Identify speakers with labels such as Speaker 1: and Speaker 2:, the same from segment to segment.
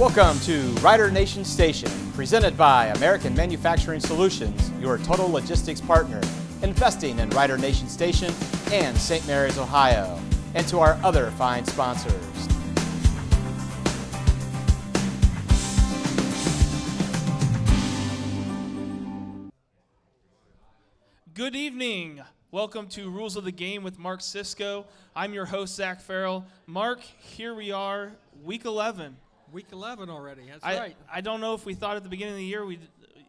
Speaker 1: Welcome to Rider Nation Station, presented by American Manufacturing Solutions, your total logistics partner, investing in Rider Nation Station and St. Mary's, Ohio, and to our other fine sponsors.
Speaker 2: Good evening. Welcome to Rules of the Game with Mark Sisko. I'm your host, Zach Farrell. Mark, here we are, week 11.
Speaker 3: Week 11 already, that's right.
Speaker 2: I don't know if we thought at the beginning of the year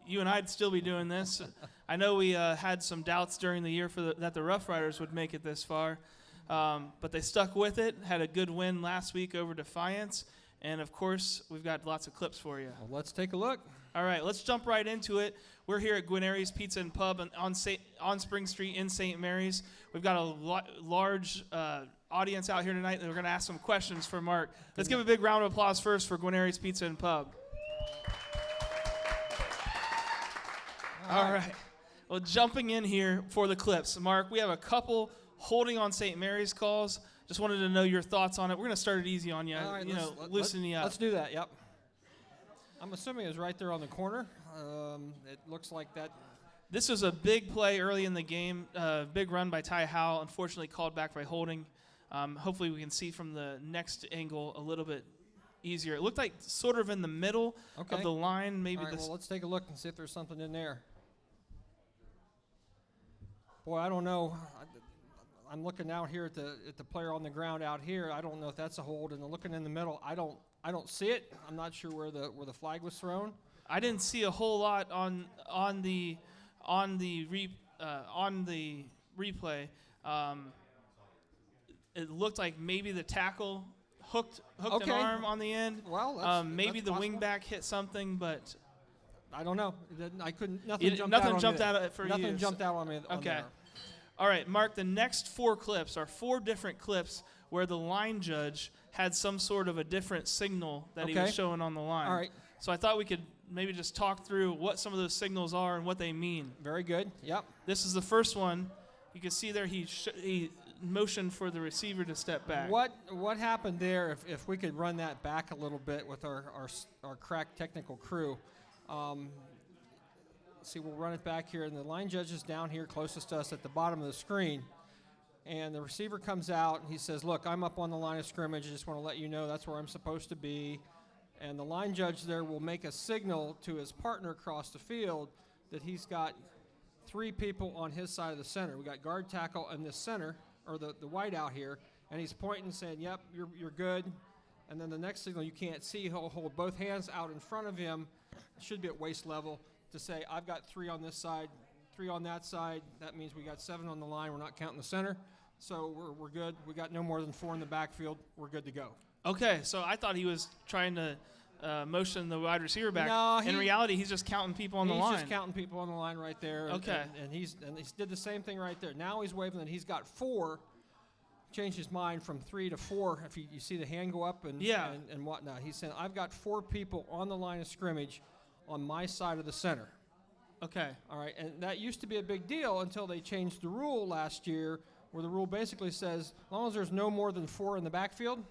Speaker 2: you and I'd still be doing this. I know we had some doubts during the year that the Rough Riders would make it this far, but they stuck with it, had a good win last week over Defiance, and of course, we've got lots of clips for you.
Speaker 3: Well, let's take a look.
Speaker 2: All right, let's jump right into it. We're here at Guarneri's Pizza and Pub on Spring Street in St. Mary's. We've got a large audience out here tonight, and we're going to ask some questions for Mark. Let's give a big round of applause first for Guarneri's Pizza and Pub. All right. Well, jumping in here for the clips. Mark, we have a couple holding on St. Mary's calls. Just wanted to know your thoughts on it. We're going to start it easy on you,
Speaker 3: All right,
Speaker 2: loosen you up.
Speaker 3: Let's do that, yep. I'm assuming it was right there on the corner. It looks like that.
Speaker 2: This was a big play early in the game, big run by Ty Howell, unfortunately called back by holding. Hopefully we can see from the next angle a little bit easier. It looked like sort of in the middle of the line. Maybe.
Speaker 3: All right, well, let's take a look and see if there's something in there. Boy, I don't know. I'm looking out here at the player on the ground out here. I don't know if that's a hold. And looking in the middle, I don't see it. I'm not sure where the flag was thrown.
Speaker 2: I didn't see a whole lot on the replay. It looked like maybe the tackle hooked an arm on the end.
Speaker 3: Well,
Speaker 2: maybe
Speaker 3: that's
Speaker 2: the
Speaker 3: possible.
Speaker 2: wingback hit something, but
Speaker 3: I don't know. Nothing
Speaker 2: jumped out for you.
Speaker 3: Nothing jumped out on me.
Speaker 2: Okay.
Speaker 3: There.
Speaker 2: All right, Mark, the next four clips are four different clips where the line judge had some sort of a different signal that he was showing on the line.
Speaker 3: All right.
Speaker 2: So I thought we could maybe just talk through what some of those signals are and what they mean.
Speaker 3: Very good. Yep.
Speaker 2: This is the first one. You can see there he motioned for the receiver to step back.
Speaker 3: What happened there, if we could run that back a little bit with our crack technical crew. See, we'll run it back here, and the line judge is down here closest to us at the bottom of the screen. And the receiver comes out, and he says, look, I'm up on the line of scrimmage. I just want to let you know that's where I'm supposed to be. And the line judge there will make a signal to his partner across the field that he's got three people on his side of the center. We got guard, tackle, and the center, or the white out here. And he's pointing and saying, yep, you're good. And then the next signal you can't see, he'll hold both hands out in front of him. It should be at waist level, to say, I've got three on this side, three on that side. That means we got seven on the line. We're not counting the center. So we're good. We got no more than four in the backfield. We're good to go. Okay,
Speaker 2: so I thought he was trying to motion the wide receiver back.
Speaker 3: No,
Speaker 2: in reality, he's just counting people on the line.
Speaker 3: He's just counting people on the line right there.
Speaker 2: Okay.
Speaker 3: And he did the same thing right there. Now he's waving that he's got four. Changed his mind from 3 to 4. If you see the hand go up and whatnot. He's saying, I've got four people on the line of scrimmage on my side of the center.
Speaker 2: Okay.
Speaker 3: All right, and that used to be a big deal until they changed the rule last year, where the rule basically says, as long as there's no more than four in the backfield,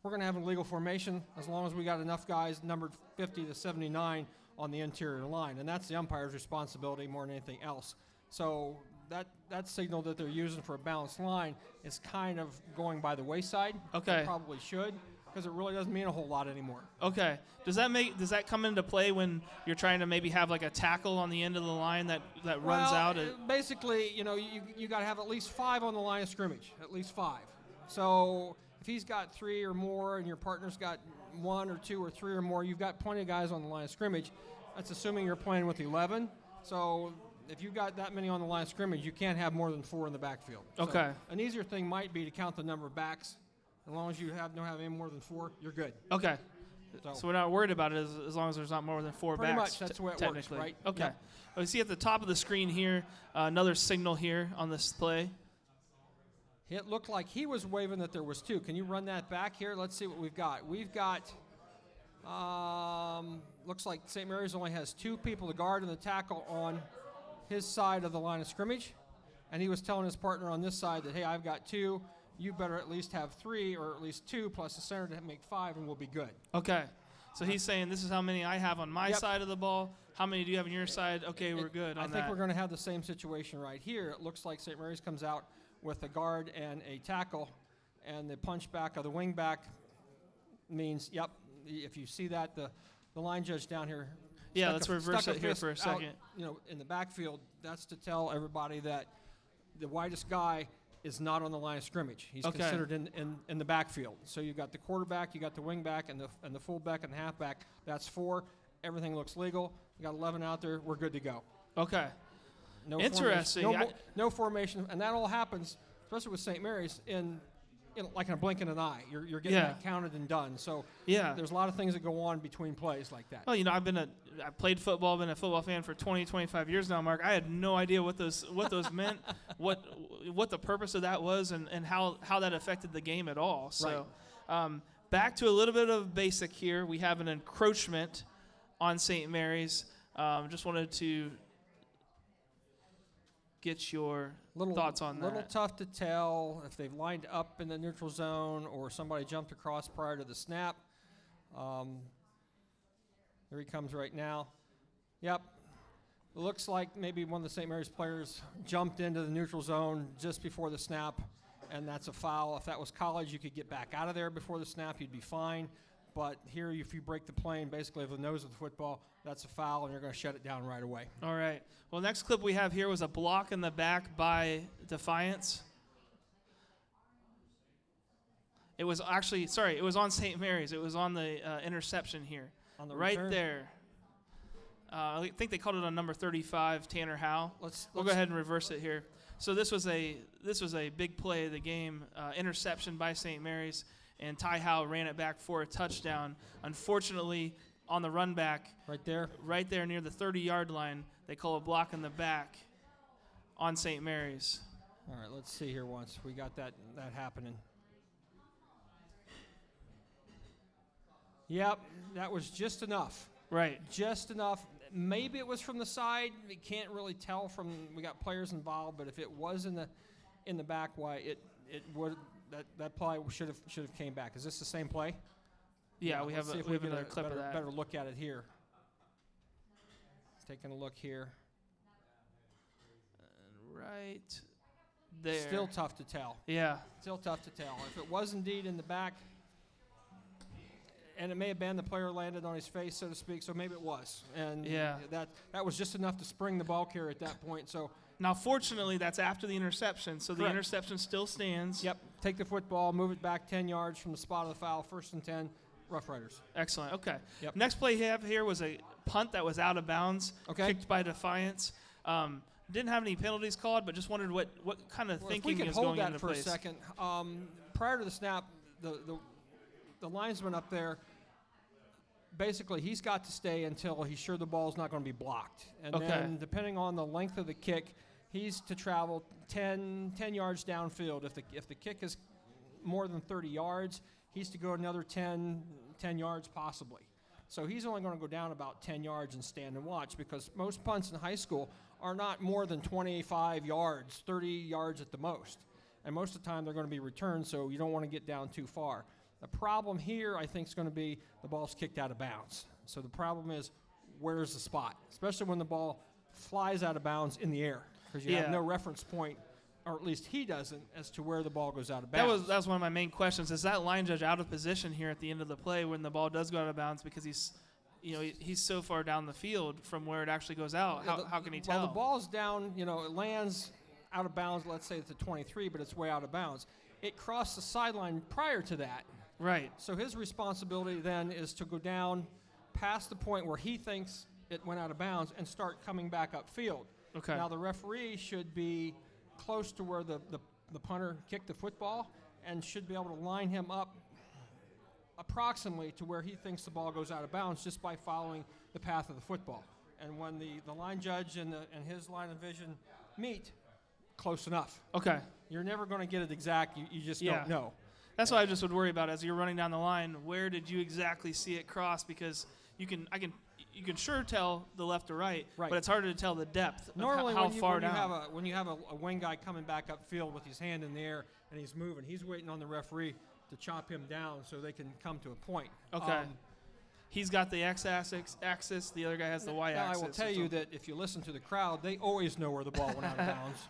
Speaker 3: we're going to have a legal formation as long as we got enough guys numbered 50 to 79 on the interior line, and that's the umpire's responsibility more than anything else. So that signal that they're using for a balanced line is kind of going by the wayside.
Speaker 2: Okay.
Speaker 3: It probably should, because it really doesn't mean a whole lot anymore.
Speaker 2: Okay. Does that come into play when you're trying to maybe have like a tackle on the end of the line that runs out?
Speaker 3: Basically, you got to have at least 5 on the line of scrimmage, at least 5. So if he's got 3 or more and your partner's got 1 or 2 or 3 or more, you've got plenty of guys on the line of scrimmage. That's assuming you're playing with 11. So if you've got that many on the line of scrimmage, you can't have more than 4 in the backfield.
Speaker 2: Okay.
Speaker 3: So an easier thing might be to count the number of backs. As long as you don't have any more than 4, you're good.
Speaker 2: Okay. So we're not worried about it as long as there's not more than 4
Speaker 3: pretty
Speaker 2: backs.
Speaker 3: Pretty much, that's the way it works, right?
Speaker 2: Okay.
Speaker 3: Yep.
Speaker 2: Well, you see at the top of the screen here, another signal here on this play.
Speaker 3: It looked like he was waving that there was 2. Can you run that back here? Let's see what we've got. We've got, looks like St. Mary's only has 2 people, the guard and the tackle, on his side of the line of scrimmage. And he was telling his partner on this side that, hey, I've got 2. You better at least have 3 or at least 2 plus the center to make 5, and we'll be good.
Speaker 2: Okay. So he's saying this is how many I have on my
Speaker 3: Yep.
Speaker 2: side of the ball. How many do you have on your side? Okay, we're good on
Speaker 3: I think
Speaker 2: that.
Speaker 3: we're going to have the same situation right here. It looks like St. Mary's comes out with a guard and a tackle, and the punch back of the wing back means, yep, if you see that, the line judge down here.
Speaker 2: Yeah, let's reverse it here for a second.
Speaker 3: In the backfield, that's to tell everybody that the widest guy is not on the line of scrimmage. He's
Speaker 2: Okay.
Speaker 3: considered in the backfield. So you got the quarterback, you got the wing back, and the fullback and the halfback. That's 4. Everything looks legal. You got 11 out there. We're good to go.
Speaker 2: Okay.
Speaker 3: No
Speaker 2: Interesting.
Speaker 3: Formation, no formation, and that all happens, especially with St. Mary's, in like in a blink of an eye. You're getting
Speaker 2: Yeah.
Speaker 3: that counted and done. So
Speaker 2: Yeah.
Speaker 3: there's a lot of things that go on between plays like that.
Speaker 2: Well, I played football, been a football fan for 20, 25 years now, Mark. I had no idea what those meant, what the purpose of that was, and how that affected the game at all. So, back to a little bit of basic here. We have an encroachment on St. Mary's. Just wanted to get your thoughts on that.
Speaker 3: A little tough to tell if they've lined up in the neutral zone or somebody jumped across prior to the snap. Here he comes right now. Yep. It looks like maybe one of the St. Mary's players jumped into the neutral zone just before the snap, and that's a foul. If that was college, you could get back out of there before the snap. You'd be fine. But here, if you break the plane, basically of the nose of the football, that's a foul, and you're going to shut it down right away.
Speaker 2: All right. Well, next clip we have here was a block in the back by Defiance. It was it was on St. Mary's. It was on the interception here.
Speaker 3: On the
Speaker 2: right
Speaker 3: return?
Speaker 2: there. I think they called it on number 35, Tanner Howe. We'll go ahead and reverse it here. So this was a big play of the game, interception by St. Mary's, and Ty Howe ran it back for a touchdown. Unfortunately, on the run back, right there near the 30-yard line, they call a block in the back on St. Mary's.
Speaker 3: All right, let's see here once. We got that happening. Yep, that was just enough.
Speaker 2: Right.
Speaker 3: Just enough. Maybe it was from the side. We can't really tell we got players involved, but if it was in the back, why it would that play should have came back. Is this the same play?
Speaker 2: Yeah, we have another clip of that.
Speaker 3: Better look at it here. Taking a look here.
Speaker 2: Right there.
Speaker 3: Still tough to tell.
Speaker 2: Yeah.
Speaker 3: Still tough to tell. If it was indeed in the back, and it may have been the player landed on his face, so to speak, so maybe it was. And that was just enough to spring the ball carrier at that point. So
Speaker 2: now, fortunately, that's after the interception, so
Speaker 3: Correct.
Speaker 2: The interception still stands.
Speaker 3: Yep. Take the football, move it back 10 yards from the spot of the foul, 1st and 10, Rough Riders.
Speaker 2: Excellent. Okay.
Speaker 3: Yep.
Speaker 2: Next play we have here was a punt that was out of bounds, kicked by Defiance. Didn't have any penalties called, but just wondered what kind of thinking is going into place.
Speaker 3: If we could hold that for a second. Prior to the snap, the linesman up there, basically he's got to stay until he's sure the ball's not going to be blocked. And then depending on the length of the kick, he's to travel 10 yards downfield. If the kick is more than 30 yards, he's to go another 10 yards possibly. So he's only going to go down about 10 yards and stand and watch, because most punts in high school are not more than 25 yards, 30 yards at the most. And most of the time they're going to be returned, so you don't want to get down too far. The problem here, I think, is going to be the ball's kicked out of bounds. So the problem is, where's the spot? Especially when the ball flies out of bounds in the air, because you have no reference point, or at least he doesn't, as to where the ball goes out of bounds.
Speaker 2: That was one of my main questions. Is that line judge out of position here at the end of the play when the ball does go out of bounds, because he's so far down the field from where it actually goes out? How can he tell?
Speaker 3: Well, the ball's down, it lands out of bounds, let's say it's a 23, but it's way out of bounds. It crossed the sideline prior to that.
Speaker 2: Right.
Speaker 3: So his responsibility then is to go down past the point where he thinks it went out of bounds and start coming back upfield.
Speaker 2: Okay.
Speaker 3: Now the referee should be close to where the punter kicked the football and should be able to line him up approximately to where he thinks the ball goes out of bounds just by following the path of the football. And when the line judge and his line of vision meet, close enough.
Speaker 2: Okay.
Speaker 3: You're never going to get it exact. You just don't know.
Speaker 2: That's what I just would worry about as you're running down the line. Where did you exactly see it cross? Because you can sure tell the left or right, but it's harder to tell the depth.
Speaker 3: Normally,
Speaker 2: how far down.
Speaker 3: When you have a wing guy coming back upfield with his hand in the air and he's moving, he's waiting on the referee to chop him down so they can come to a point.
Speaker 2: Okay. he's got the x-axis, the other guy has the y-axis.
Speaker 3: Now, I will tell you that if you listen to the crowd, they always know where the ball went out of bounds.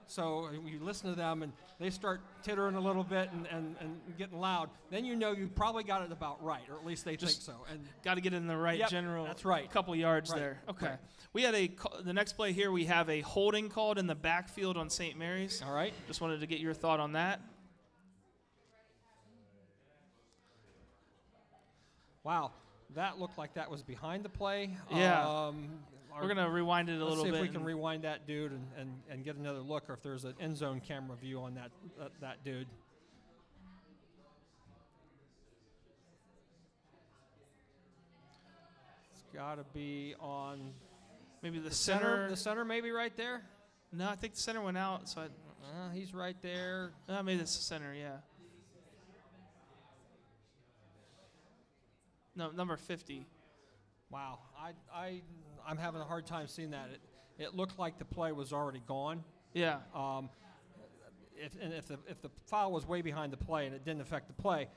Speaker 3: So you listen to them, and they start tittering a little bit and getting loud. Then you know you probably got it about right, or at least they think so. And
Speaker 2: got to get it in the right general.
Speaker 3: That's right.
Speaker 2: Couple yards there. Okay.
Speaker 3: Right.
Speaker 2: We had the next play here. We have a holding called in the backfield on St. Mary's.
Speaker 3: All right.
Speaker 2: Just wanted to get your thought on that.
Speaker 3: Wow, that looked like that was behind the play.
Speaker 2: Yeah. We're going to rewind it a little bit.
Speaker 3: Let's see if we can rewind that dude and get another look, or if there's an end zone camera view on that dude. It's got to be on
Speaker 2: maybe the center.
Speaker 3: The center maybe right there?
Speaker 2: No, I think the center went out. So
Speaker 3: he's right there.
Speaker 2: Maybe it's the center, yeah. No, number 50.
Speaker 3: Wow, I'm having a hard time seeing that. It looked like the play was already gone.
Speaker 2: Yeah.
Speaker 3: If the foul was way behind the play and it didn't affect the play,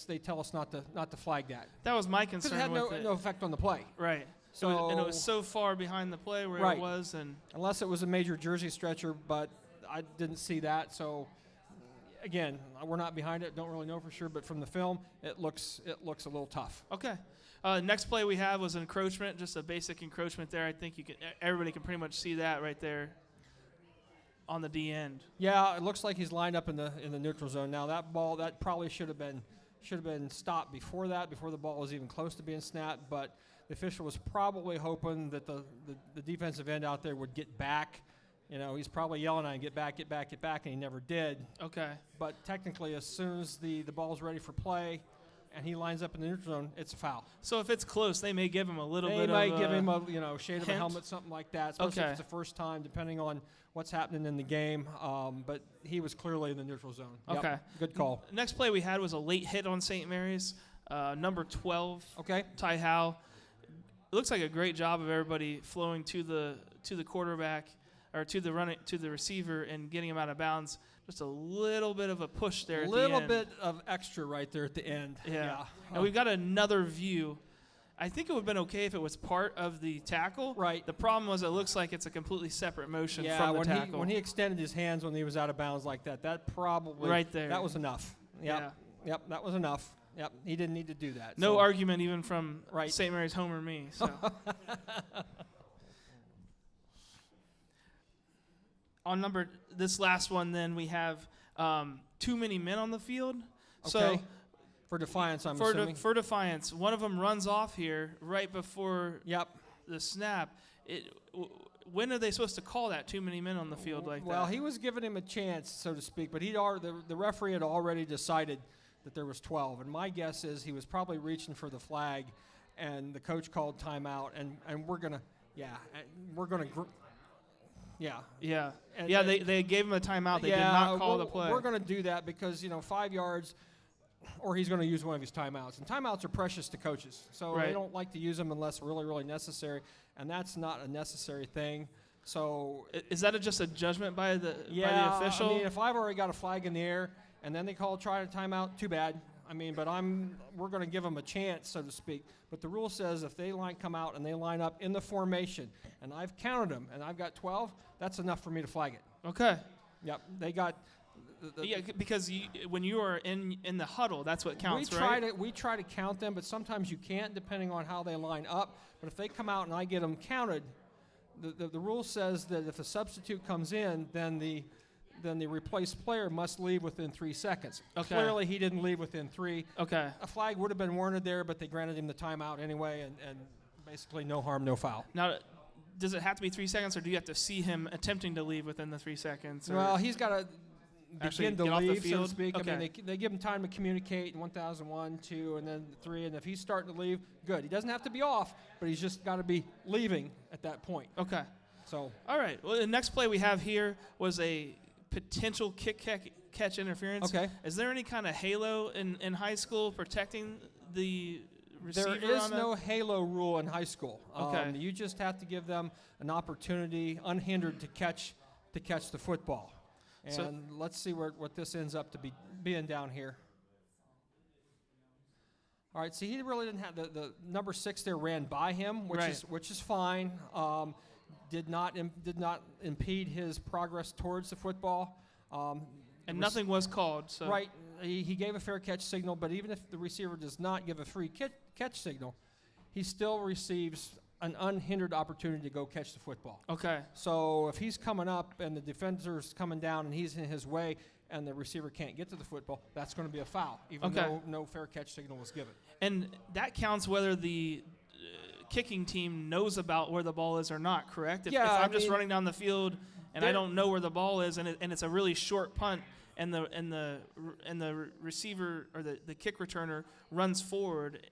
Speaker 3: they tell us not to flag that.
Speaker 2: That was my concern.
Speaker 3: Because it had no effect on the play.
Speaker 2: Right.
Speaker 3: So
Speaker 2: and it was so far behind the play where it was, and
Speaker 3: unless it was a major jersey stretcher, but I didn't see that. So again, we're not behind it. Don't really know for sure, but from the film, it looks a little tough.
Speaker 2: Okay. Next play we have was encroachment, just a basic encroachment there. I think everybody can pretty much see that right there on the D end.
Speaker 3: Yeah, it looks like he's lined up in the neutral zone. Now that ball, that probably should have been stopped before the ball was even close to being snapped, but the official was probably hoping that the defensive end out there would get back. You know, he's probably yelling at him, get back, and he never did.
Speaker 2: Okay.
Speaker 3: But technically, as soon as the ball's ready for play and he lines up in the neutral zone, it's a foul.
Speaker 2: So if it's close, they may give him a little bit of
Speaker 3: They might give him a shade of a
Speaker 2: hint?
Speaker 3: helmet, something like that, especially if it's the first time, depending on what's happening in the game. But he was clearly in the neutral zone.
Speaker 2: Okay.
Speaker 3: Yep, good call.
Speaker 2: Next play we had was a late hit on St. Mary's, number 12.
Speaker 3: Okay.
Speaker 2: Ty Howe. It looks like a great job of everybody flowing to the quarterback or to the receiver and getting him out of bounds. Just a little bit of a push there.
Speaker 3: A little bit of extra right there at the end.
Speaker 2: Yeah. And we've got another view. I think it would have been okay if it was part of the tackle.
Speaker 3: Right.
Speaker 2: The problem was it looks like it's a completely separate motion from the tackle.
Speaker 3: When he extended his hands when he was out of bounds like that, that probably
Speaker 2: right there.
Speaker 3: That was enough. Yep.
Speaker 2: Yeah.
Speaker 3: Yep. That was enough. Yep. He didn't need to do that.
Speaker 2: No argument even from
Speaker 3: right.
Speaker 2: St. Mary's Homer me. So. On this last one, then we have too many men on the field.
Speaker 3: Okay.
Speaker 2: So
Speaker 3: for Defiance, I'm assuming.
Speaker 2: For Defiance, one of them runs off here right before the snap. When are they supposed to call that? Too many men on the field like that?
Speaker 3: Well, he was giving him a chance, so to speak, but the referee had already decided that there was 12, and my guess is he was probably reaching for the flag, and the coach called timeout, and we're gonna.
Speaker 2: They gave him a timeout. They did not call the play.
Speaker 3: We're going to do that because 5 yards, or he's going to use one of his timeouts. And timeouts are precious to coaches, so they don't like to use them unless really, really necessary. And that's not a necessary thing. So
Speaker 2: is that just a judgment by the official?
Speaker 3: I mean, if I've already got a flag in the air and then they try a timeout, too bad. I mean, but we're going to give them a chance, so to speak. But the rule says if they come out and they line up in the formation, and I've counted them, and I've got 12, that's enough for me to flag it.
Speaker 2: Okay.
Speaker 3: Yep, they got.
Speaker 2: Because when you are in the huddle, that's what counts, right?
Speaker 3: We try to count them, but sometimes you can't, depending on how they line up. But if they come out and I get them counted, the rule says that if a substitute comes in, then the replaced player must leave within 3 seconds.
Speaker 2: Okay.
Speaker 3: Clearly, he didn't leave within 3.
Speaker 2: Okay.
Speaker 3: A flag would have been warranted there, but they granted him the timeout anyway, and basically no harm, no foul.
Speaker 2: Now, does it have to be 3 seconds, or do you have to see him attempting to leave within the 3 seconds?
Speaker 3: Well, he's got to begin to leave, so to speak.
Speaker 2: Okay.
Speaker 3: I mean, they give him time to communicate in 1001, 2, and then 3, and if he's starting to leave, good. He doesn't have to be off, but he's just got to be leaving at that point.
Speaker 2: Okay.
Speaker 3: So.
Speaker 2: All right. Well, the next play we have here was a potential kick-catch interference.
Speaker 3: Okay.
Speaker 2: Is there any kind of halo in high school protecting the receiver?
Speaker 3: There is no halo rule in high school.
Speaker 2: Okay.
Speaker 3: You just have to give them an opportunity, unhindered, to catch the football. And let's see what this ends up to being down here. All right, so he really didn't have the number 6 there ran by him, which is fine. Did not impede his progress towards the football.
Speaker 2: And nothing was called. So.
Speaker 3: Right, he gave a fair catch signal, but even if the receiver does not give a free catch signal, he still receives an unhindered opportunity to go catch the football.
Speaker 2: Okay.
Speaker 3: So if he's coming up and the defender's coming down and he's in his way and the receiver can't get to the football, that's going to be a foul, even though no fair catch signal was given.
Speaker 2: And that counts whether the kicking team knows about where the ball is or not, correct? If I'm just running down the field and I don't know where the ball is and it's a really short punt and the receiver or the kick returner runs forward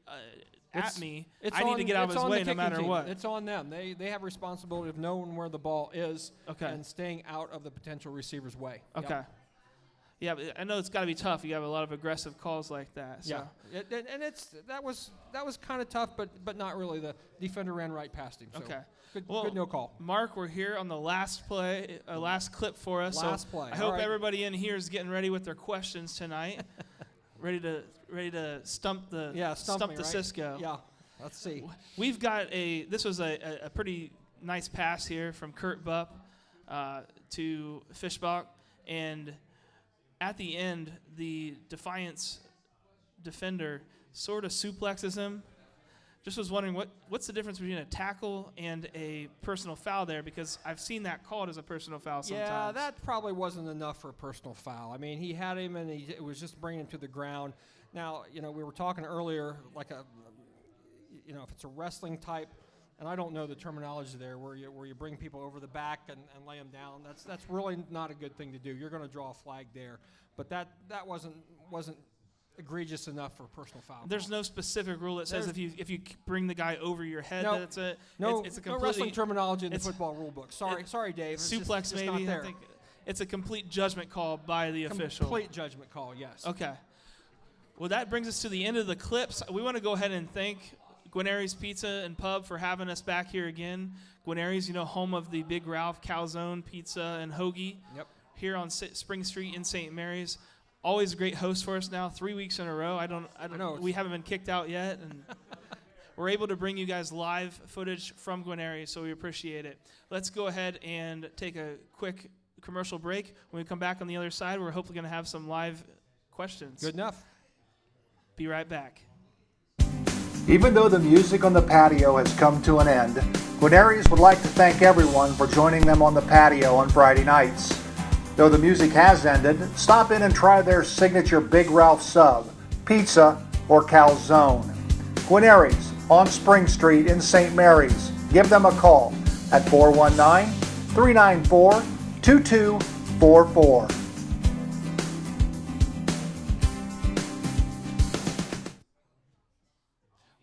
Speaker 2: at me, I need to get out of his way no matter what.
Speaker 3: It's on them. They have responsibility of knowing where the ball is and staying out of the potential receiver's way.
Speaker 2: Okay.
Speaker 3: Yep.
Speaker 2: Yeah, but I know it's got to be tough. You have a lot of aggressive calls like that. So.
Speaker 3: Yeah, and that was kind of tough, but not really. The defender ran right past him. So
Speaker 2: okay.
Speaker 3: Good no call.
Speaker 2: Mark, we're here on the last play, last clip for us.
Speaker 3: Last play.
Speaker 2: I hope everybody in here is getting ready with their questions tonight. ready to stump the Cisco.
Speaker 3: Yeah. Let's see.
Speaker 2: We've got this was a pretty nice pass here from Kurt Bupp to Fischbach, and at the end, the Defiance defender sort of suplexes him. Just was wondering what's the difference between a tackle and a personal foul there, because I've seen that called as a personal foul sometimes.
Speaker 3: Yeah, that probably wasn't enough for a personal foul. I mean, he had him and it was just bringing him to the ground. Now, we were talking earlier, like if it's a wrestling type, and I don't know the terminology there, where you bring people over the back and lay them down. That's really not a good thing to do. You're going to draw a flag there, but that wasn't egregious enough for a personal foul.
Speaker 2: There's no specific rule that says if you bring the guy over your head, it's a
Speaker 3: no
Speaker 2: completely
Speaker 3: wrestling terminology in the football rule book. Sorry, Dave.
Speaker 2: Suplex
Speaker 3: it's
Speaker 2: maybe.
Speaker 3: Not there.
Speaker 2: I think it's a complete judgment call by the official.
Speaker 3: Complete judgment call. Yes.
Speaker 2: Okay. Well, that brings us to the end of the clips. We want to go ahead and thank Guarneri's Pizza and Pub for having us back here again. Guarneri's, home of the Big Ralph Calzone Pizza and Hoagie.
Speaker 3: Yep.
Speaker 2: Here on Spring Street in St. Mary's. Always a great host for us now, 3 weeks in a row. I don't know. We haven't been kicked out yet, and we're able to bring you guys live footage from Guarneri, so we appreciate it. Let's go ahead and take a quick commercial break. When we come back on the other side, we're hopefully going to have some live questions.
Speaker 3: Good enough.
Speaker 2: Be right back.
Speaker 4: Even though the music on the patio has come to an end, Guarneri's would like to thank everyone for joining them on the patio on Friday nights. Though the music has ended, stop in and try their signature Big Ralph sub, pizza, or calzone. Guarneri's on Spring Street in St. Mary's. Give them a call at 419-394-2244.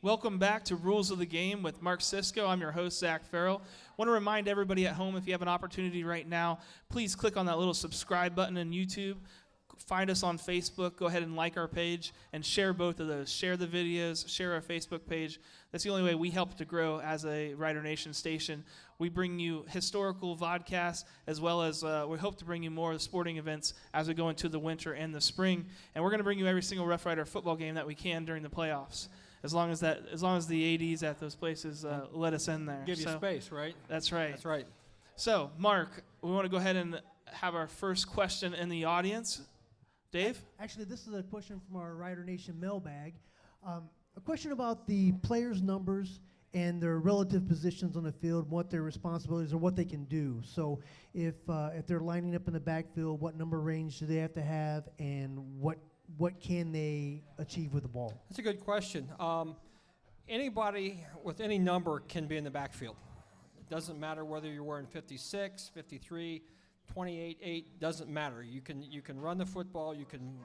Speaker 2: Welcome back to Rules of the Game with Mark Cisco. I'm your host, Zach Farrell. Want to remind everybody at home, if you have an opportunity right now, please click on that little subscribe button on YouTube. Find us on Facebook. Go ahead and like our page and share both of those. Share the videos, share our Facebook page. That's the only way we help to grow as a Rider Nation station. We bring you historical vodcasts, as well as we hope to bring you more sporting events as we go into the winter and the spring. And we're going to bring you every single Rough Rider football game that we can during the playoffs. As long as the ADs at those places let us in there.
Speaker 3: Give you space, right?
Speaker 2: That's right.
Speaker 3: That's right.
Speaker 2: So, Mark, we want to go ahead and have our first question in the audience. Dave?
Speaker 5: Actually, this is a question from our Rider Nation mailbag. A question about the players' numbers and their relative positions on the field, what their responsibilities are, what they can do. So if they're lining up in the backfield, what number range do they have to have, and what can they achieve with the ball?
Speaker 3: That's a good question. Anybody with any number can be in the backfield. It doesn't matter whether you're wearing 56, 53, 28, 8, doesn't matter. You can run the football, you can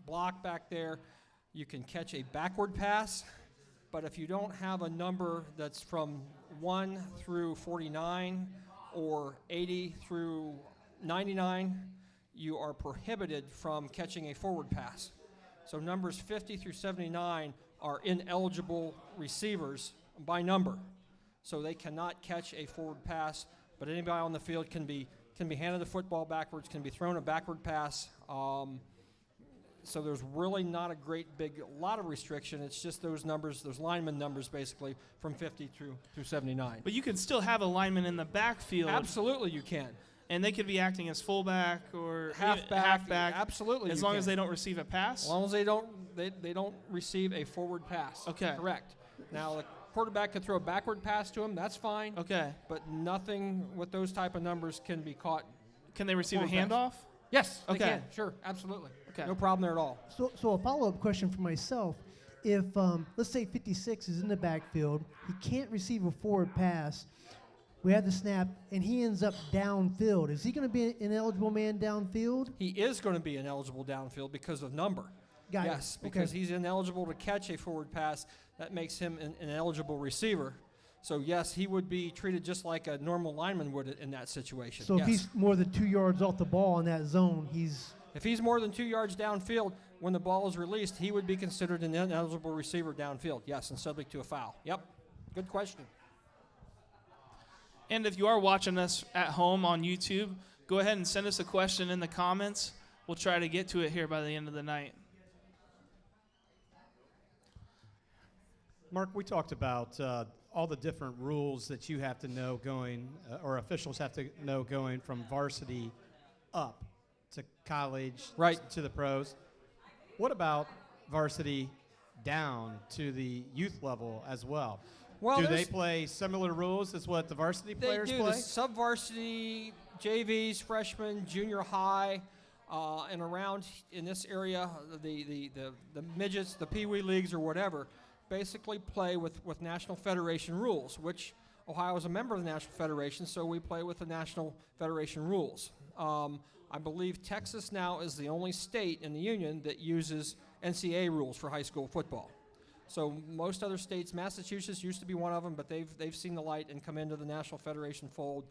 Speaker 3: block back there, you can catch a backward pass, but if you don't have a number that's from 1 through 49 or 80 through 99, you are prohibited from catching a forward pass. So numbers 50 through 79 are ineligible receivers by number. So they cannot catch a forward pass, but anybody on the field can be handed the football backwards, can be thrown a backward pass. So there's really not a lot of restriction. It's just those numbers, those lineman numbers, basically from 50 through 79.
Speaker 2: But you can still have a lineman in the backfield.
Speaker 3: Absolutely, you can.
Speaker 2: And they could be acting as fullback or
Speaker 3: Halfback. Absolutely,
Speaker 2: as long as they don't receive a pass.
Speaker 3: As long as they don't receive a forward pass.
Speaker 2: Okay.
Speaker 3: Correct. Now the quarterback could throw a backward pass to him. That's fine.
Speaker 2: Okay.
Speaker 3: But nothing with those type of numbers can be caught.
Speaker 2: Can they receive a
Speaker 3: Forward pass.
Speaker 2: handoff?
Speaker 3: Yes, they
Speaker 2: Okay.
Speaker 3: can. Sure, absolutely.
Speaker 2: Okay.
Speaker 3: No problem there at all.
Speaker 5: So a follow-up question for myself. If, let's say 56 is in the backfield, he can't receive a forward pass, we have the snap, and he ends up downfield. Is he going to be an ineligible man downfield?
Speaker 3: He is going to be ineligible downfield because of number.
Speaker 5: Got it.
Speaker 3: Yes, because
Speaker 5: Okay.
Speaker 3: he's ineligible to catch a forward pass. That makes him an ineligible receiver. So, yes, he would be treated just like a normal lineman would in that situation.
Speaker 5: So
Speaker 3: yes.
Speaker 5: if he's more than 2 yards off the ball in that zone,
Speaker 3: If he's more than 2 yards downfield when the ball is released, he would be considered an ineligible receiver downfield. Yes, and subject to a foul. Yep. Good question.
Speaker 2: And if you are watching us at home on YouTube, go ahead and send us a question in the comments. We'll try to get to it here by the end of the night.
Speaker 1: Mark, we talked about all the different rules that you have to know going, or officials have to know going from varsity up to college,
Speaker 3: Right.
Speaker 1: to the pros. What about varsity down to the youth level as well?
Speaker 3: Well,
Speaker 1: do they
Speaker 3: there's-
Speaker 1: play similar rules as what the varsity
Speaker 3: They
Speaker 1: players
Speaker 3: do.
Speaker 1: play?
Speaker 3: The sub-varsity, JVs, freshmen, junior high, and around in this area, the midgets, the Pee Wee leagues or whatever, basically play with National Federation rules, which Ohio is a member of the National Federation, so we play with the National Federation rules. I believe Texas now is the only state in the union that uses NCAA rules for high school football. So most other states, Massachusetts used to be one of them, but they've seen the light and come into the National Federation fold.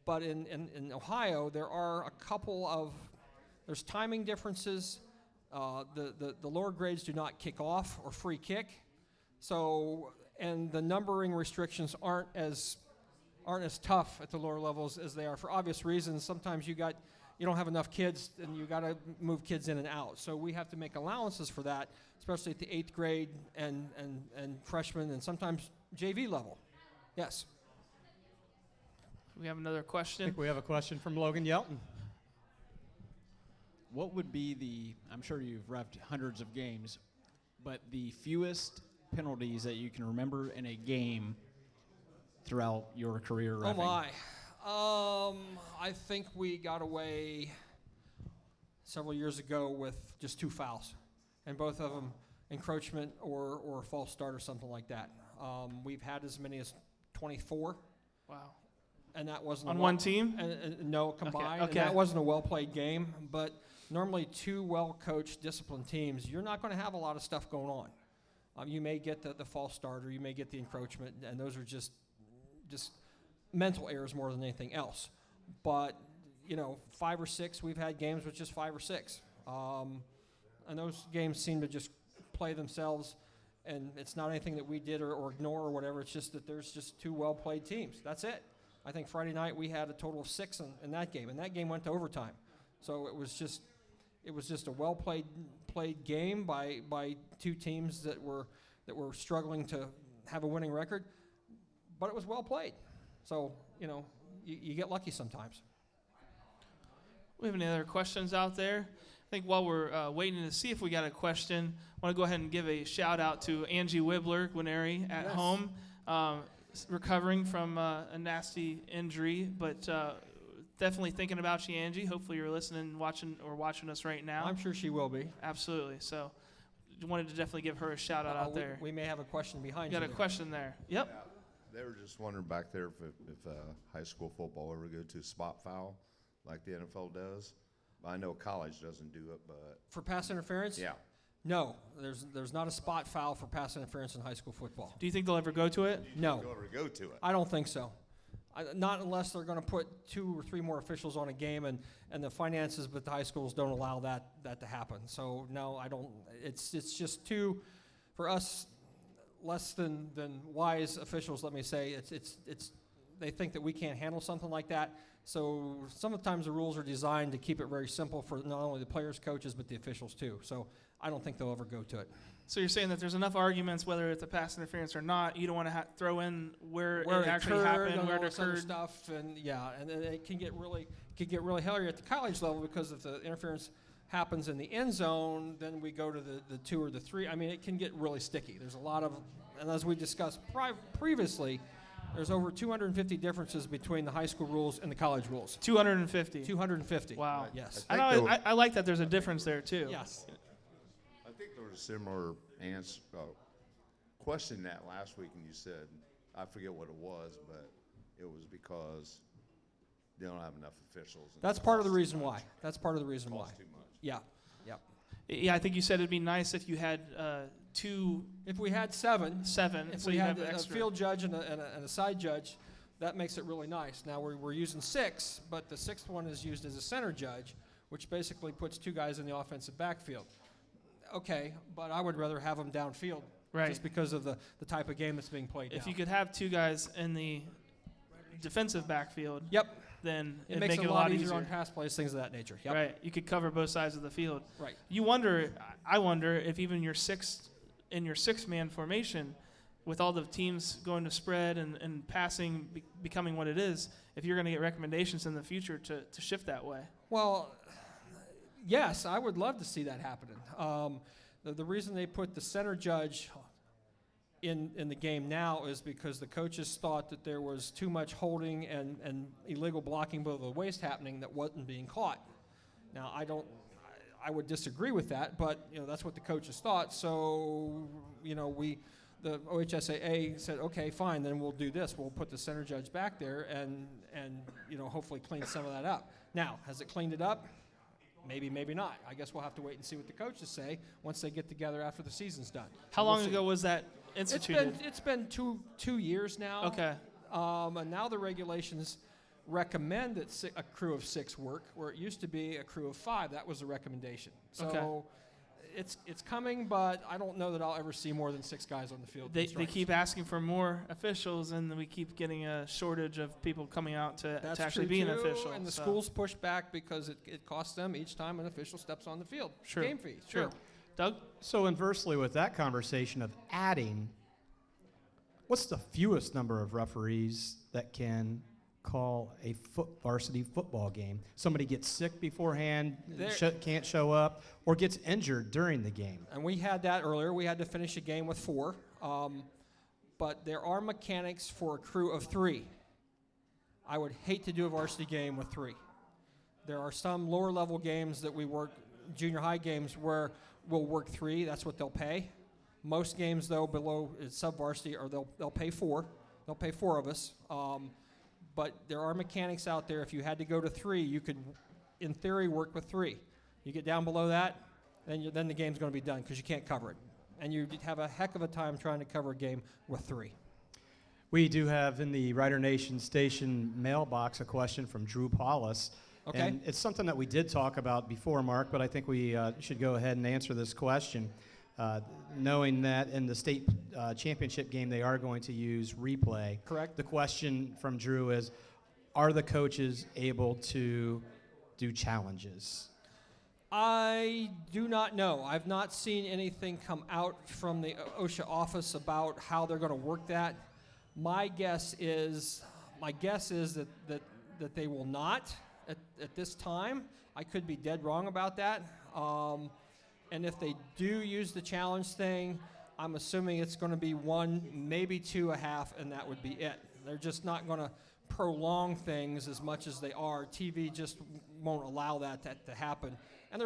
Speaker 3: But in Ohio, there are a couple of, there's timing differences. The lower grades do not kick off or free kick. So, and the numbering restrictions aren't as tough at the lower levels as they are for obvious reasons. Sometimes you don't have enough kids and you got to move kids in and out. So we have to make allowances for that, especially at the 8th grade and freshmen and sometimes JV level. Yes.
Speaker 2: We have another
Speaker 1: I
Speaker 2: question.
Speaker 1: think we have a question from Logan Yelton.
Speaker 6: What would be I'm sure you've reffed hundreds of games, but the fewest penalties that you can remember in a game throughout your career reffing?
Speaker 3: Oh my. I think we got away several years ago with just 2 fouls, and both of them encroachment or a false start or something like that. We've had as many as 24.
Speaker 2: Wow.
Speaker 3: And that wasn't
Speaker 2: On
Speaker 3: a
Speaker 2: one team?
Speaker 3: No, combined.
Speaker 2: Okay.
Speaker 3: And that wasn't a well-played game, but normally 2 well-coached, disciplined teams, you're not going to have a lot of stuff going on. You may get the false start or you may get the encroachment, and those are just mental errors more than anything else. But, 5 or 6, we've had games with just 5 or 6. And those games seem to just play themselves, and it's not anything that we did or ignore or whatever. It's just that there's just 2 well-played teams. That's it. I think Friday night we had a total of 6 in that game, and that game went to overtime. So it was just a well-played game by 2 teams that were struggling to have a winning record, but it was well played. So you get lucky sometimes.
Speaker 2: We have any other questions out there? I think while we're waiting to see if we got a question, I want to go ahead and give a shout out to Angie Wibbler, Gwinnett at
Speaker 3: Yes.
Speaker 2: home, recovering from a nasty injury, but definitely thinking about you, Angie. Hopefully you're listening, watching us right now.
Speaker 3: I'm sure she will be.
Speaker 2: Absolutely. So wanted to definitely give her a shout out there.
Speaker 3: We may have a question behind
Speaker 2: You
Speaker 3: you.
Speaker 2: got a question there. Yep.
Speaker 7: Yeah, they were just wondering back there if high school football ever go to spot foul like the NFL does. I know college doesn't do it, but
Speaker 3: For pass interference?
Speaker 7: yeah.
Speaker 3: No, there's not a spot foul for pass interference in high school football.
Speaker 2: Do you think they'll ever go to it?
Speaker 3: No,
Speaker 7: You'll ever go to it.
Speaker 3: I don't think so. Not unless they're going to put 2 or 3 more officials on a game, and the finances with the high schools don't allow that to happen. So no, I don't. It's just too, for us, less than wise officials. Let me say, it's they think that we can't handle something like that, So sometimes the rules are designed to keep it very simple for not only the players, coaches, but the officials too. So I don't think they'll ever go to it.
Speaker 2: So you're saying that there's enough arguments, whether it's a pass interference or not, you don't want to throw in where it actually
Speaker 3: occurred
Speaker 2: happened,
Speaker 3: and
Speaker 2: where
Speaker 3: all
Speaker 2: it
Speaker 3: this other
Speaker 2: occurred.
Speaker 3: stuff, and then it can get really hairy at the college level, because if the interference happens in the end zone, then we go to the 2 or the 3. I mean, it can get really sticky. There's a lot of, and as we discussed previously, there's over 250 differences between the high school rules and the college rules.
Speaker 2: 250.
Speaker 3: 250.
Speaker 2: Wow.
Speaker 3: Yes.
Speaker 2: I like that there's a difference there too.
Speaker 3: Yes.
Speaker 7: I think there was a similar question that last week, and you said, I forget what it was, but it was because they don't have enough officials. And
Speaker 3: That's part of the reason why. That's part of the reason why.
Speaker 7: Costs too much.
Speaker 3: Yeah. Yep.
Speaker 2: Yeah, I think you said it'd be nice if you had 2,
Speaker 3: If we had 7,
Speaker 2: 7,
Speaker 3: if
Speaker 2: so
Speaker 3: we
Speaker 2: you
Speaker 3: had
Speaker 2: have
Speaker 3: a
Speaker 2: extra.
Speaker 3: field judge and a side judge, that makes it really nice. Now we're using 6, but the 6th one is used as a center judge, which basically puts 2 guys in the offensive backfield. Okay, but I would rather have them downfield,
Speaker 2: Right.
Speaker 3: just because of the type of game that's being played.
Speaker 2: If
Speaker 3: now.
Speaker 2: you could have 2 guys in the defensive backfield,
Speaker 3: Yep,
Speaker 2: then
Speaker 3: it
Speaker 2: it'd
Speaker 3: makes
Speaker 2: make
Speaker 3: it
Speaker 2: it
Speaker 3: a
Speaker 2: a
Speaker 3: lot
Speaker 2: lot
Speaker 3: easier
Speaker 2: easier.
Speaker 3: on pass plays, things of that nature. Yep.
Speaker 2: Right, you could cover both sides of the field.
Speaker 3: Right.
Speaker 2: I wonder if even in your 6-man formation, with all the teams going to spread and passing becoming what it is, if you're going to get recommendations in the future to shift that way.
Speaker 3: Well, yes, I would love to see that happening. The reason they put the center judge in the game now is because the coaches thought that there was too much holding and illegal blocking below the waist happening that wasn't being caught. Now, I would disagree with that, but that's what the coaches thought. So, the OHSAA said, okay, fine, then we'll do this. We'll put the center judge back there and hopefully clean some of that up. Now, has it cleaned it up? Maybe, maybe not. I guess we'll have to wait and see what the coaches say once they get together after the season's done.
Speaker 2: How
Speaker 3: We'll
Speaker 2: long
Speaker 3: see.
Speaker 2: ago was that instituted?
Speaker 3: It's been two years now.
Speaker 2: Okay.
Speaker 3: And now the regulations recommend that a crew of 6 work, where it used to be a crew of 5. That was the recommendation. So
Speaker 2: Okay.
Speaker 3: it's coming, but I don't know that I'll ever see more than 6 guys on the field.
Speaker 2: They
Speaker 3: in stripes.
Speaker 2: keep asking for more officials, and we keep getting a shortage of people coming out to
Speaker 3: That's
Speaker 2: actually
Speaker 3: true
Speaker 2: be an
Speaker 3: too,
Speaker 2: official.
Speaker 3: And the
Speaker 2: so.
Speaker 3: schools push back because it costs them each time an official steps on the field.
Speaker 2: Sure.
Speaker 3: Game fees.
Speaker 2: Sure.
Speaker 3: Sure.
Speaker 2: Doug?
Speaker 6: So inversely with that conversation of adding, what's the fewest number of referees that can call a varsity football game? Somebody gets sick beforehand, can't show up, or gets injured during the game.
Speaker 3: And we had that earlier. We had to finish a game with 4. But there are mechanics for a crew of 3. I would hate to do a varsity game with 3. There are some lower level games that we work, junior high games, where we'll work 3. That's what they'll pay. Most games, though, below sub-varsity, or they'll pay 4. They'll pay 4 of us. But there are mechanics out there. If you had to go to 3, you could, in theory, work with 3. You get down below that, then the game's going to be done because you can't cover it. And you have a heck of a time trying to cover a game with 3.
Speaker 6: We do have in the Rider Nation Station mailbox a question from Drew Paulus.
Speaker 3: Okay.
Speaker 6: And it's something that we did talk about before, Mark, but I think we should go ahead and answer this question. Knowing that in the state championship game they are going to use replay.
Speaker 3: Correct.
Speaker 6: The question from Drew is, are the coaches able to do challenges?
Speaker 3: I do not know. I've not seen anything come out from the OSHA office about how they're going to work that. My guess is that they will not at this time. I could be dead wrong about that. And if they do use the challenge thing, I'm assuming it's going to be 1, maybe 2 a half, and that would be it. They're just not going to prolong things as much as they are. TV just won't allow that to happen. And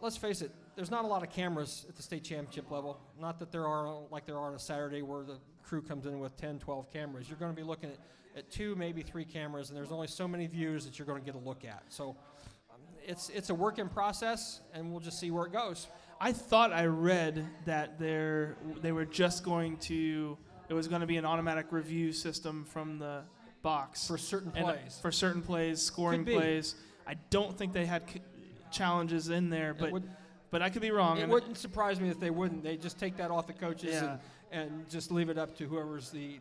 Speaker 3: let's face it, there's not a lot of cameras at the state championship level. Not that there are like there are on a Saturday where the crew comes in with 10, 12 cameras. You're going to be looking at 2, maybe 3 cameras, and there's only so many views that you're going to get a look at. So it's a work in process, and we'll just see where it goes.
Speaker 2: I thought I read that they were just going to, it was going to be an automatic review system from the box.
Speaker 3: For certain
Speaker 2: And,
Speaker 3: plays.
Speaker 2: For certain plays, scoring
Speaker 3: Could be.
Speaker 2: plays. I don't think they had challenges in there, but I could be wrong.
Speaker 3: It
Speaker 2: and
Speaker 3: wouldn't surprise me if they wouldn't. They just take that off the coaches
Speaker 2: Yeah.
Speaker 3: and just leave it up to whoever's the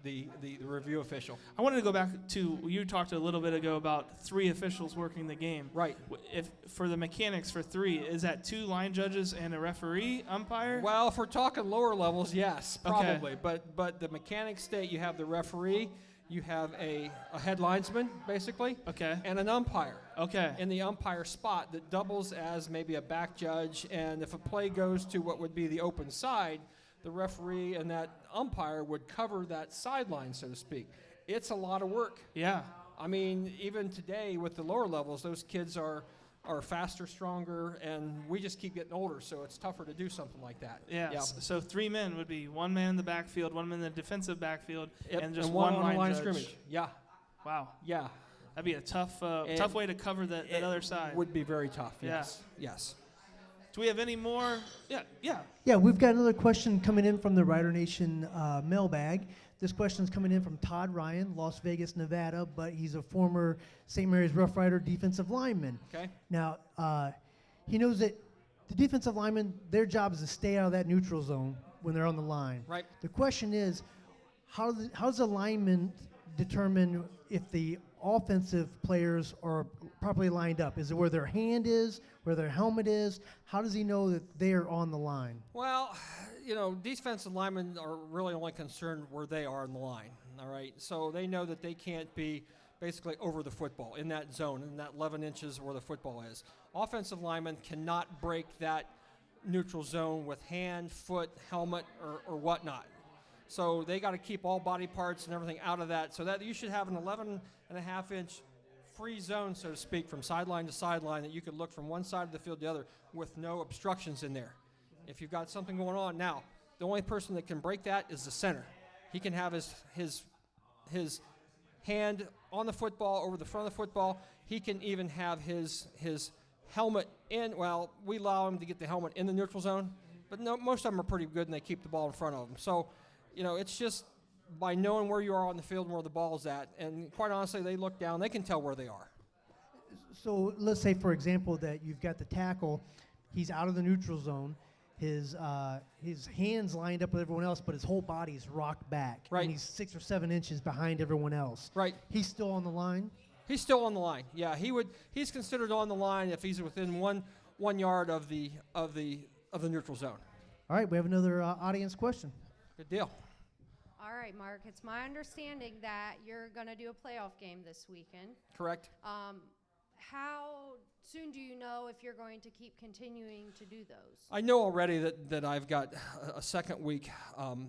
Speaker 3: review official.
Speaker 2: I wanted to go back to, you talked a little bit ago about 3 officials working the game.
Speaker 3: Right.
Speaker 2: If for the mechanics for 3, is that 2 line judges and a referee umpire?
Speaker 3: Well, if we're talking lower levels, yes,
Speaker 2: Okay.
Speaker 3: probably. But the mechanics state you have the referee, you have a head linesman, basically,
Speaker 2: Okay.
Speaker 3: and an umpire.
Speaker 2: Okay.
Speaker 3: In the umpire spot that doubles as maybe a back judge, and if a play goes to what would be the open side, the referee and that umpire would cover that sideline, so to speak. It's a lot of work.
Speaker 2: Yeah.
Speaker 3: I mean, even today with the lower levels, those kids are faster, stronger, and we just keep getting older, so it's tougher to do something like that.
Speaker 2: Yeah. So 3 men would be 1 man in the backfield, 1 man in the defensive backfield,
Speaker 3: Yep,
Speaker 2: and just
Speaker 3: one
Speaker 2: one
Speaker 3: on the line of
Speaker 2: judge.
Speaker 3: scrimmage. Yeah,
Speaker 2: Wow.
Speaker 3: yeah.
Speaker 2: That'd be a tough
Speaker 3: And
Speaker 2: way to cover that
Speaker 3: It
Speaker 2: other side.
Speaker 3: would be very tough.
Speaker 2: Yeah.
Speaker 3: Yes. Yes.
Speaker 2: Do we have any more? Yeah.
Speaker 5: Yeah, we've got another question coming in from the Rider Nation mailbag. This question is coming in from Todd Ryan, Las Vegas, Nevada, but he's a former St. Mary's Rough Rider defensive lineman.
Speaker 3: Okay.
Speaker 5: Now, he knows that the defensive linemen, their job is to stay out of that neutral zone when they're on the line.
Speaker 3: Right.
Speaker 5: The question is, how does the lineman determine if the offensive players are properly lined up? Is it where their hand is, where their helmet is? How does he know that they're on the line?
Speaker 3: Well, defensive linemen are really only concerned where they are in the line, all right? So they know that they can't be basically over the football in that zone, in that 11 inches where the football is. Offensive linemen cannot break that neutral zone with hand, foot, helmet, or whatnot. So they got to keep all body parts and everything out of that. So that you should have an 11.5-inch free zone, so to speak, from sideline to sideline that you could look from one side of the field to the other with no obstructions in there. If you've got something going on, now the only person that can break that is the center. He can have his hand on the football, over the front of the football. He can even have his helmet in. Well, we allow him to get the helmet in the neutral zone, but no, most of them are pretty good and they keep the ball in front of them. So, it's just by knowing where you are on the field and where the ball's at. And quite honestly, they look down, they can tell where they are.
Speaker 5: So let's say, for example, that you've got the tackle. He's out of the neutral zone. His hands lined up with everyone else, but his whole body's rocked back.
Speaker 3: Right.
Speaker 5: And he's 6 or 7 inches behind everyone else.
Speaker 3: Right.
Speaker 5: He's still on the line?
Speaker 3: He's still on the line. Yeah, he's considered on the line if he's within one yard of the neutral zone.
Speaker 5: All right, we have another audience question.
Speaker 3: Good deal.
Speaker 8: All right, Mark, it's my understanding that you're going to do a playoff game this weekend.
Speaker 3: Correct.
Speaker 8: How soon do you know if you're going to keep continuing to do those?
Speaker 3: I know already that I've got a second week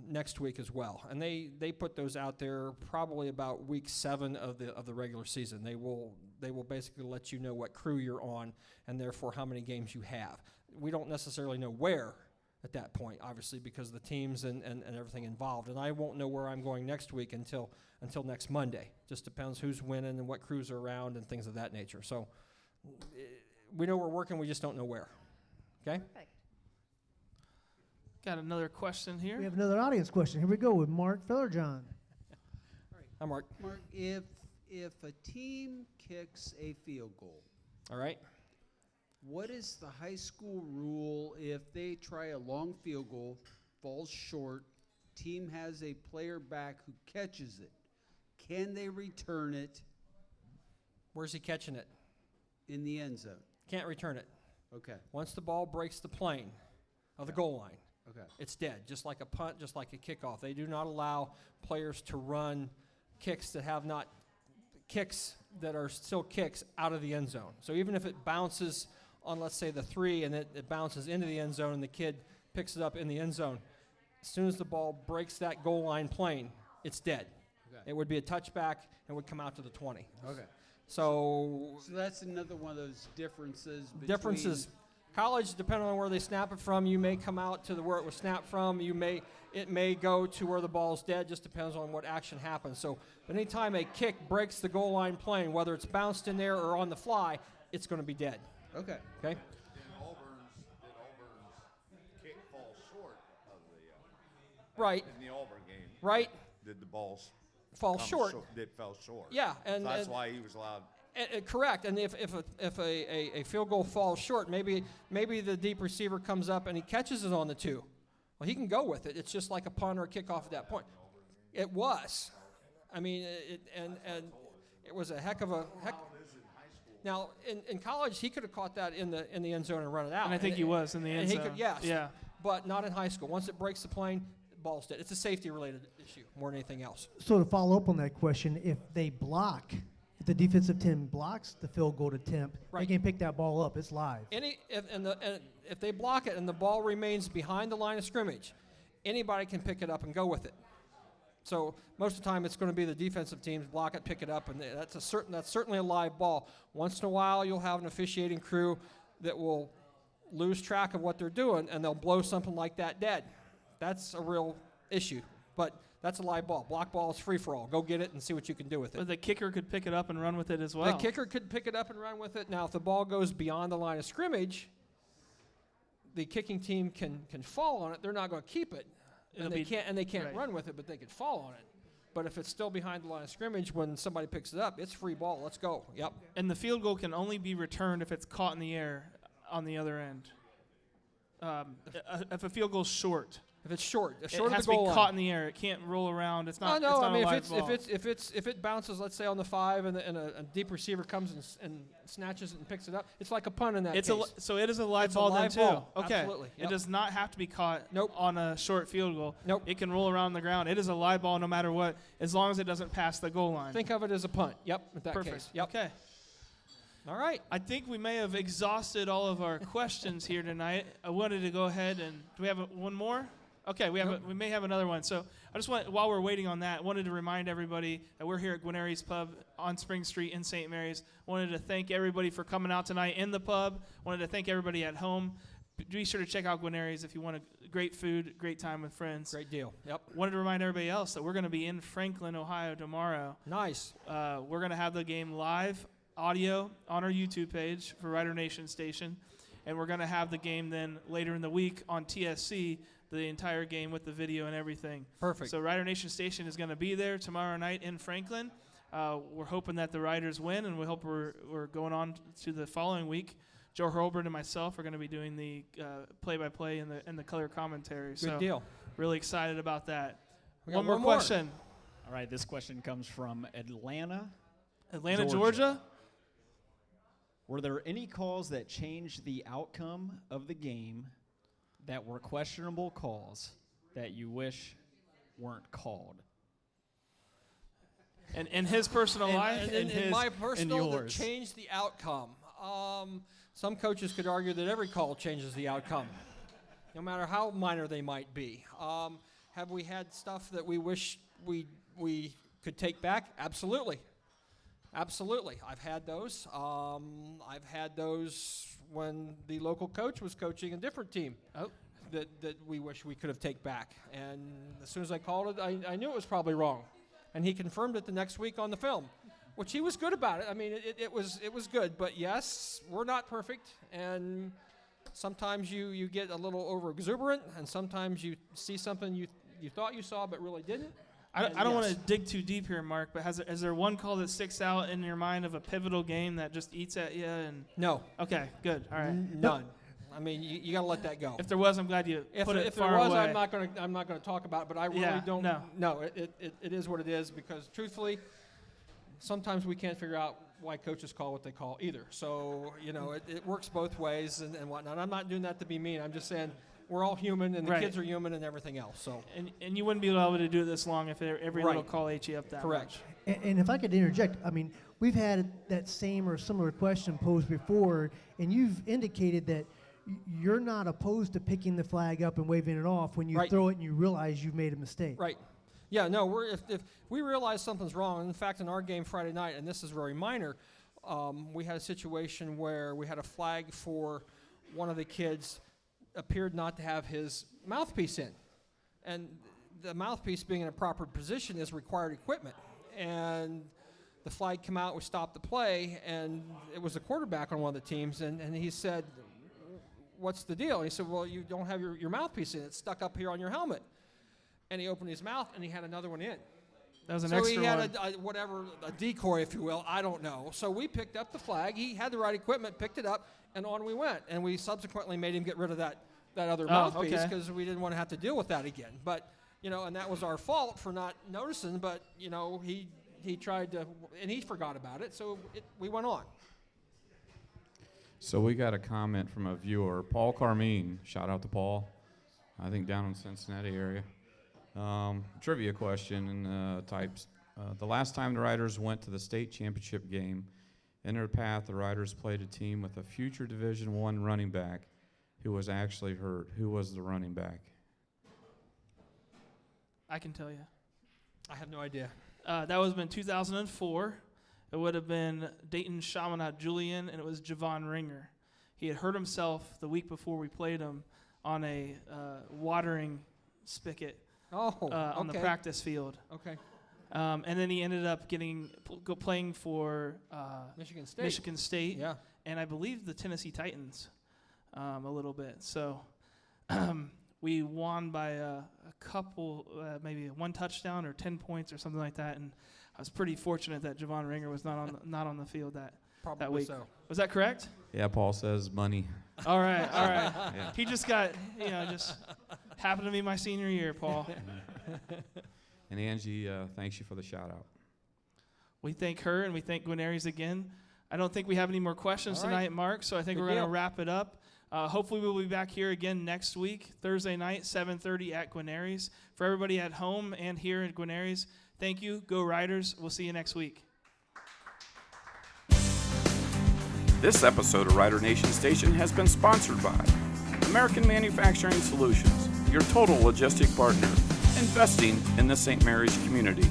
Speaker 3: next week as well, and they put those out there probably about week 7 of the regular season. They will basically let you know what crew you're on, and therefore how many games you have. We don't necessarily know where at that point, obviously, because of the teams and everything involved, and I won't know where I'm going next week until next Monday. Just depends who's winning and what crews are around and things of that nature. So we know we're working, we just don't know where. Okay?
Speaker 8: Perfect.
Speaker 2: Got another question here.
Speaker 5: We have another audience question. Here we go with Mark Fellerjohn.
Speaker 3: Hi, Mark.
Speaker 9: Mark, if a team kicks a field goal,
Speaker 3: All right.
Speaker 9: what is the high school rule if they try a long field goal, falls short, team has a player back who catches it? Can they return it
Speaker 3: Where's he catching it?
Speaker 9: in the end zone?
Speaker 3: Can't return it.
Speaker 9: Okay,
Speaker 3: Once the ball breaks the plane of the goal line,
Speaker 9: okay.
Speaker 3: it's dead, just like a punt, just like a kickoff. They do not allow players to run kicks that are still kicks out of the end zone. So even if it bounces on, let's say, the 3 and it bounces into the end zone and the kid picks it up in the end zone, as soon as the ball breaks that goal line plane, it's dead.
Speaker 9: Okay.
Speaker 3: It would be a touchback and would come out to the 20.
Speaker 9: Okay.
Speaker 3: So
Speaker 9: So that's another one of those differences between...
Speaker 3: differences. College, depending on where they snap it from, you may come out to where it was snapped from. It may go to where the ball's dead. Just depends on what action happens. So, anytime a kick breaks the goal line plane, whether it's bounced in there or on the fly, it's going to be dead.
Speaker 9: Okay.
Speaker 3: Okay.
Speaker 7: Did Auburn's kick fall short of the
Speaker 3: Right.
Speaker 7: in the Auburn game?
Speaker 3: Right.
Speaker 7: Did the balls
Speaker 3: Fall
Speaker 7: come
Speaker 3: short.
Speaker 7: It fell short.
Speaker 3: Yeah,
Speaker 7: So
Speaker 3: and
Speaker 7: that's why he was allowed.
Speaker 3: Correct. And if a field goal falls short, maybe the deep receiver comes up and he catches it on the 2. Well, he can go with it. It's just like a punt or a kickoff at that point. It was. I mean, and it was a heck of a heck. Now, in college, he could have caught that in the end zone and run it out.
Speaker 2: And I think he was in the end zone.
Speaker 3: Yes.
Speaker 2: Yeah.
Speaker 3: But not in high school. Once it breaks the plane, the ball's dead. It's a safety-related issue more than anything else.
Speaker 5: So to follow up on that question, if the defensive team blocks the field goal attempt,
Speaker 3: Right.
Speaker 5: they can pick that ball up. It's live.
Speaker 3: If they block it and the ball remains behind the line of scrimmage, anybody can pick it up and go with it. So most of the time, it's going to be the defensive teams block it, pick it up, and that's certainly a live ball. Once in a while, you'll have an officiating crew that will lose track of what they're doing, and they'll blow something like that dead. That's a real issue, but that's a live ball. Block ball is free for all. Go get it and see what you can do with it.
Speaker 2: But the kicker could pick it up and run with it as well.
Speaker 3: The kicker could pick it up and run with it. Now, if the ball goes beyond the line of scrimmage, the kicking team can fall on it. They're not going to keep it. They can't
Speaker 2: right.
Speaker 3: run with it, but they could fall on it. But if it's still behind the line of scrimmage, when somebody picks it up, it's free ball. Let's go. Yep.
Speaker 2: And the field goal can only be returned if it's caught in the air on the other end. If a field goal's short.
Speaker 3: If it's short,
Speaker 2: It
Speaker 3: short
Speaker 2: has
Speaker 3: of the
Speaker 2: to
Speaker 3: goal
Speaker 2: be
Speaker 3: line.
Speaker 2: caught in the air. It can't roll around. It's not.
Speaker 3: No,
Speaker 2: It's not
Speaker 3: I mean
Speaker 2: a live ball.
Speaker 3: if it bounces, let's say on the 5, and a deep receiver comes and snatches it and picks it up, it's like a punt in that case.
Speaker 2: So it is a live
Speaker 3: It's a
Speaker 2: ball
Speaker 3: live
Speaker 2: then too.
Speaker 3: ball.
Speaker 2: Okay.
Speaker 3: Absolutely.
Speaker 2: It
Speaker 3: Yep.
Speaker 2: does not have to be caught
Speaker 3: Nope.
Speaker 2: on a short field goal.
Speaker 3: Nope.
Speaker 2: It can roll around the ground. It is a live ball no matter what, as long as it doesn't pass the goal line.
Speaker 3: Think of it as a punt. Yep. In that
Speaker 2: Perfect.
Speaker 3: case. Yep.
Speaker 2: Okay.
Speaker 3: All right.
Speaker 2: I think we may have exhausted all of our questions here tonight. I wanted to go ahead and do we have one more? Okay, we may have another one. So I just want, while we're waiting on that, wanted to remind everybody that we're here at Guarneri's Pub on Spring Street in St. Mary's. Wanted to thank everybody for coming out tonight in the pub. Wanted to thank everybody at home. Be sure to check out Guarneri's if you want great food, great time with friends.
Speaker 3: Great deal. Yep.
Speaker 2: Wanted to remind everybody else that we're going to be in Franklin, Ohio tomorrow.
Speaker 3: Nice.
Speaker 2: We're going to have the game live, audio, on our YouTube page for Rider Nation Station. And we're going to have the game then later in the week on TSC, the entire game with the video and everything.
Speaker 3: Perfect.
Speaker 2: So Rider Nation Station is going to be there tomorrow night in Franklin. We're hoping that the Riders win, and we hope we're going on to the following week. Joe Hurlburt and myself are going to be doing the play-by-play and the color commentary.
Speaker 3: Good deal.
Speaker 2: Really excited about that.
Speaker 3: We got
Speaker 2: One more
Speaker 3: one more.
Speaker 2: question.
Speaker 10: All right, this question comes from Atlanta,
Speaker 2: Georgia?
Speaker 10: Were there any calls that changed the outcome of the game that were questionable calls that you wish weren't called?
Speaker 2: And in his personal life?
Speaker 3: And in my personal, that
Speaker 10: yours.
Speaker 3: changed the outcome. Some coaches could argue that every call changes the outcome, no matter how minor they might be. Have we had stuff that we wish we could take back? Absolutely. Absolutely. I've had those. I've had those when the local coach was coaching a different team that we wish we could have taken back. And as soon as I called it, I knew it was probably wrong. And he confirmed it the next week on the film, which he was good about it. I mean, it was good. But, yes, we're not perfect. And sometimes you get a little over-exuberant, and sometimes you see something you thought you saw but really didn't.
Speaker 2: I don't want to dig too deep here, Mark, but is there one call that sticks out in your mind of a pivotal game that just eats at you?
Speaker 3: No.
Speaker 2: Okay, good. All right.
Speaker 3: None. I mean, you got to let that go.
Speaker 2: If there was, I'm glad you put it far
Speaker 3: there was,
Speaker 2: away.
Speaker 3: I'm not gonna talk about it. But I really don't. No, it is what it is, because truthfully, sometimes we can't figure out why coaches call what they call either. So it works both ways and whatnot. I'm not doing that to be mean. I'm just saying we're all human, and the kids are human, and everything else. So
Speaker 2: and you wouldn't be able to do it this long if every little call ate you up that
Speaker 3: correct.
Speaker 2: much.
Speaker 5: And if I could interject, I mean, we've had that same or similar question posed before, and you've indicated that you're not opposed to picking the flag up and waving it off when you throw it and you realize you've made a mistake.
Speaker 3: Right. Yeah, no, if we realize something's wrong, in fact, in our game Friday night, and this is very minor, we had a situation where we had a flag for one of the kids appeared not to have his mouthpiece in. And the mouthpiece being in a proper position is required equipment. And the flag came out, we stopped the play, and it was the quarterback on one of the teams, and he said, "What's the deal?" And he said, "Well, you don't have your mouthpiece in. It's stuck up here on your helmet." And he opened his mouth, and he had another one in.
Speaker 2: That was an
Speaker 3: so
Speaker 2: extra
Speaker 3: he had
Speaker 2: one.
Speaker 3: a decoy, if you will. I don't know. So we picked up the flag. He had the right equipment, picked it up, and on we went. And we subsequently made him get rid of that that other
Speaker 2: Oh,
Speaker 3: mouthpiece
Speaker 2: okay.
Speaker 3: because we didn't want to have to deal with that again. But, and that was our fault for not noticing, but, he tried to, and he forgot about it, so we went on.
Speaker 11: So we got a comment from a viewer, Paul Carmine. Shout out to Paul. I think down in Cincinnati area. Trivia question types. The last time the Riders went to the state championship game, in their path, the Riders played a team with a future Division I running back who was actually hurt. Who was the running back?
Speaker 2: I can tell you.
Speaker 3: I have no idea.
Speaker 2: That was in 2004. It would have been Dayton Chaminade Julian, and it was Javon Ringer. He had hurt himself the week before we played him on a watering spigot on the practice field.
Speaker 3: Okay.
Speaker 2: And then he ended up playing for
Speaker 3: Michigan State.
Speaker 2: Yeah. And I believe the Tennessee Titans a little bit. So we won by a couple, maybe one touchdown or 10 points or something like that. And I was pretty fortunate that Javon Ringer was not on the field that week.
Speaker 3: So.
Speaker 2: Was that correct?
Speaker 11: Yeah, Paul says money.
Speaker 2: All right.
Speaker 11: Yeah.
Speaker 2: He just got, just happened to be my senior year, Paul.
Speaker 11: And Angie, thanks you for the shout out.
Speaker 2: We thank her and we thank Gwinnett again. I don't think we have any more questions tonight, Mark, so I think we're going to wrap it up. Hopefully we'll be back here again next week, Thursday night, 7:30 at Gwinnett. For everybody at home and here at Gwinnett, thank you. Go Riders. We'll see you next week.
Speaker 12: This episode of Rider Nation Station has been sponsored by American Manufacturing Solutions, your total logistic partner, investing in the St. Mary's community.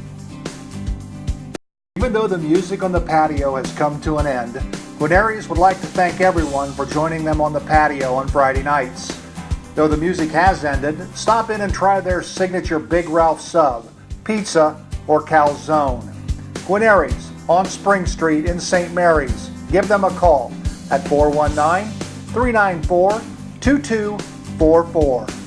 Speaker 4: Even though the music on the patio has come to an end, Gwinnett would like to thank everyone for joining them on the patio on Friday nights. Though the music has ended, stop in and try their signature Big Ralph sub, pizza, or calzone. Gwinnett on Spring Street in St. Mary's. Give them a call at 419-394-2244.